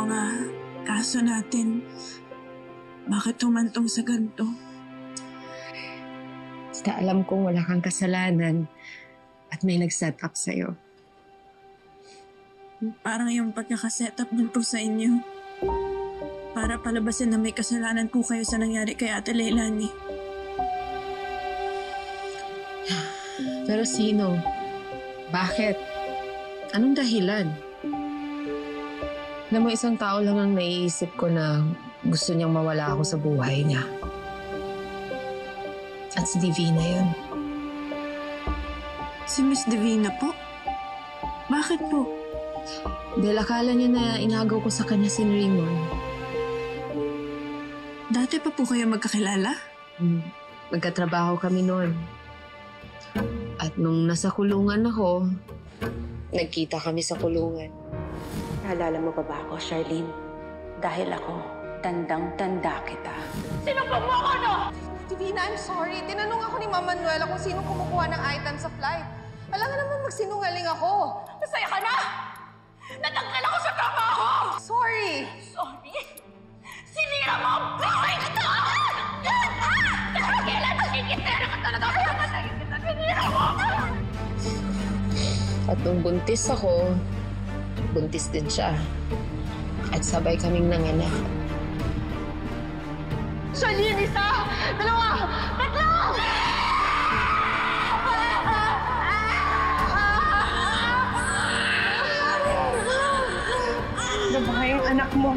mga kaso natin. Bakit humantong sa ganito? Basta alam kong wala kang kasalanan at may nag-set up sa'yo. Parang yung pagkakaset up din po sa inyo. Para palabasin na may kasalanan po kayo sa nangyari kay Ate Leilani. Pero sino? Bakit? Anong dahilan? Alam mo, isang tao lang ang naiisip ko na gusto niyang mawala ako sa buhay niya. At si Divina yun. Si Miss Divina po? Bakit po? Dahil akala niya na inagaw ko sa kanya si Raymond. Dati pa po kayo magkakilala? Magkatrabaho kami noon. At nung nasa kulungan ako, nagkita kami sa kulungan. Naalala mo pa ba ako, Charlene? Dahil ako, tandang-tanda kita. Sino po mo ako, no? Divina, I'm sorry. Tinanong ako ni Mama Manuela kung sino kumukuha ng item sa flight. Alam nga naman magsinungaling ako. Masaya ka na! Natanggal ako sa trabaho! Sorry! Sorry? Sinira mo ang buhay ko to! Kailan nakikitera ka talaga? Kaya nakikita, sinira mo! At nung buntis ako, buntis din siya. At sabay kaming nanganak. Charlene, isa! Dalawa! Tatlo! Ano ba yung anak mo?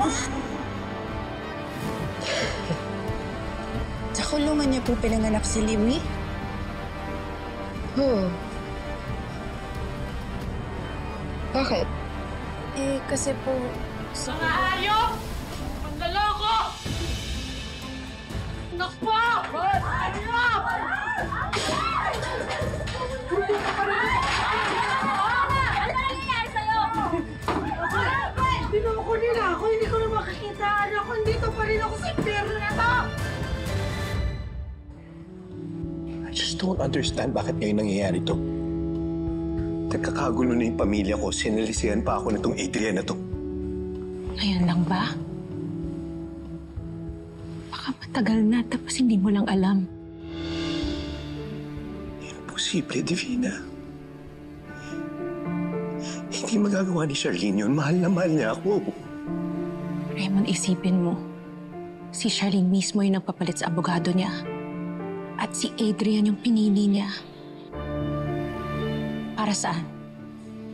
Sa kulungan niya po pinanganak si Liwi? Oo. Bakit? Eh, kasi po... Mga hayop! Mandaloko! Nakpo! Hayop! Binoko nila ako, hindi ko na makikita. Anak ko, dito pa rin ako sa impyerno na to! I just don't understand bakit ngayon nangyayari to. Nagkakagulo na yung pamilya ko, sinalisihan pa ako nitong Adrian na to. Ngayon lang ba? Baka matagal na tapos hindi mo lang alam. Imposible, Divina. Hindi magagawa ni Charlene yun. Mahal na mahal niya ako. Raymond, isipin mo. Si Charlene mismo yung nagpapalit sa abogado niya. At si Adrian yung pinili niya. Para saan?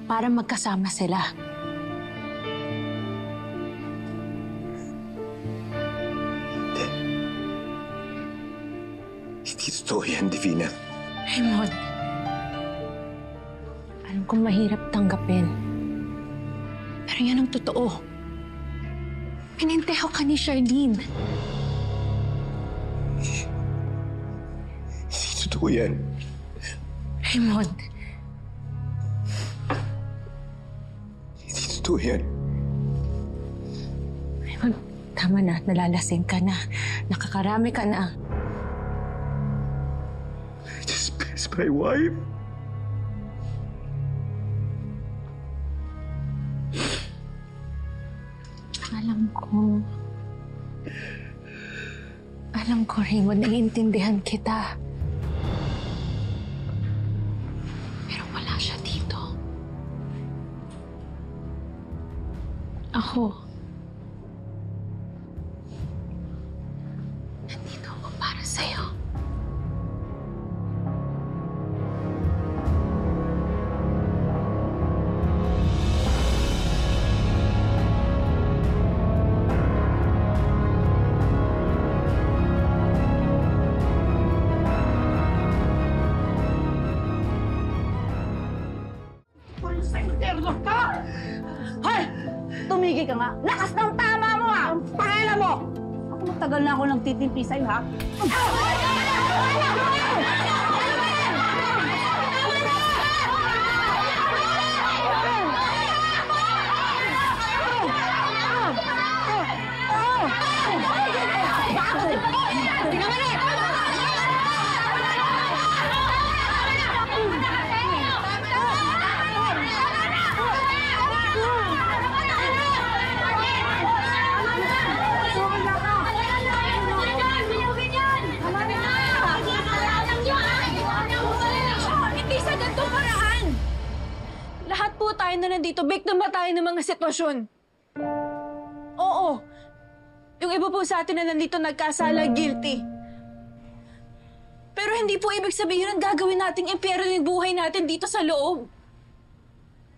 Para magkasama sila. Hindi totoo yan, Divina. Raymond, alam kong mahirap tanggapin. Pero yan ang totoo. Pininteho ka ni Charlene. Hindi totoo yan. Raymond. Hindi totoo yan. Raymond, tama na. Nalalasing ka na. Nakakarami ka na. I just missed my wife. Alam ko, Raymond, naiintindihan kita. Pero wala siya dito. Ako. Nandito ako para sa'yo. Tumigil ka nga. Lakas ng tama mo ah! Ang pangalan mo! Ako matagal na ako nagtitimpi sa'yo ha? po tayo na nandito, biktima tayo ng mga sitwasyon. Oo. Yung iba po sa atin na nandito nagkasala, guilty. Pero hindi po ibig sabihin ang gagawin nating impyerno yung buhay natin dito sa loob.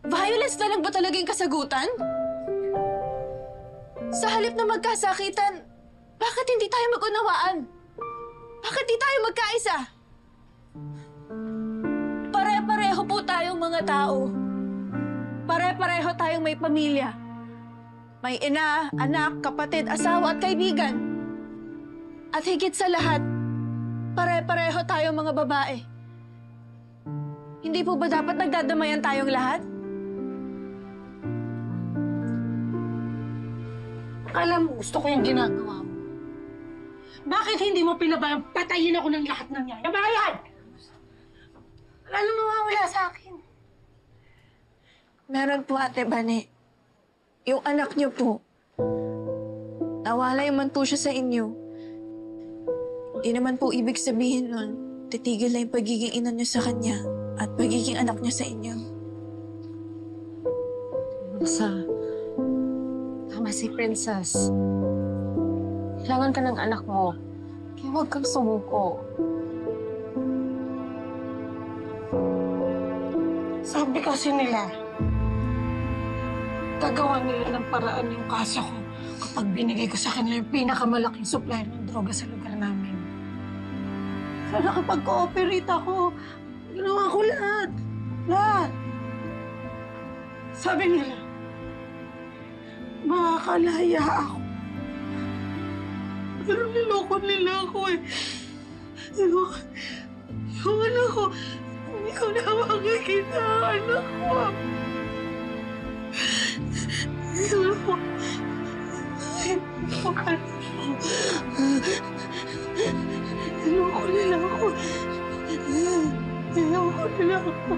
Violence na lang ba talaga yung kasagutan? Sa halip na magkasakitan, bakit hindi tayo mag-unawaan? Bakit di tayo magkaisa? Pare-pareho po tayong mga tao. Pare-pareho tayong may pamilya. May ina, anak, kapatid, asawa at kaibigan. At higit sa lahat, pare-pareho tayong mga babae. Hindi po ba dapat nagdadamayan tayong lahat? Alam mo, gusto ko yung ginagawa mo. Bakit hindi mo pinabayang patayin ako ng lahat ng yan? Nabayan! Wala nang mawawala sa akin. Meron po, Ate Bane. Yung anak niyo po, nawalay man po siya sa inyo. Hindi naman po ibig sabihin nun, titigil na yung pagiging ina niyo sa kanya at pagiging anak niya sa inyo. Tama si Princess. Kailangan ka ng anak mo. Kaya huwag kang sumuko. Sabi kasi nila, gagawa nila ng paraan yung kaso ko kapag binigay ko sa kanila yung pinakamalaking supply ng droga sa lugar namin. So nakapag-cooperate ako, ginawa ko lahat. Lahat. Sabi nila, makakalaya ako. Pero niloko nila ako eh. Yung anak ko, hindi ko na makikita ang anak ko. Niloko nila ako. Niloko nila ako.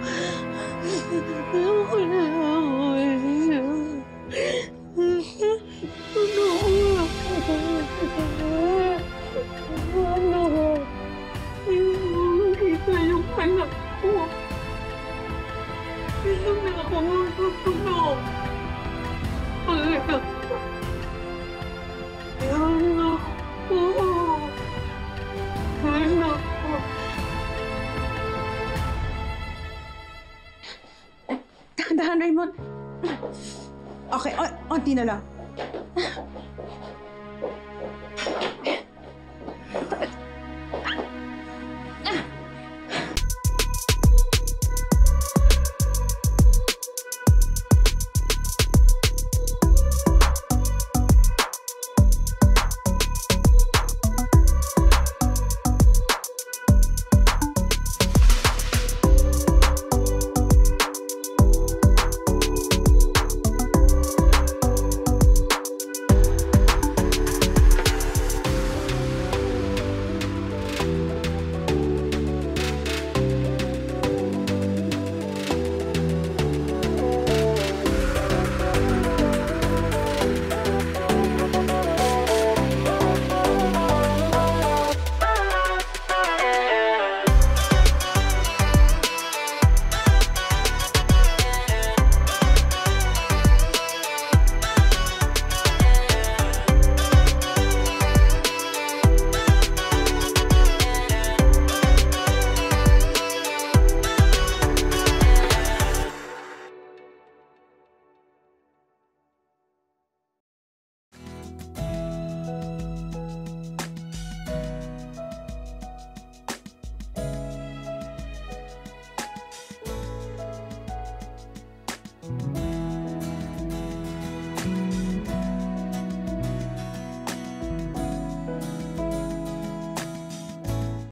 Niloko nila ako. Ano? Kita yung anak ko. Hindi na ako magtutulog. Anak ko. Anak ko. Anak ko. Dahan, Raymond. Okay, onti na lang.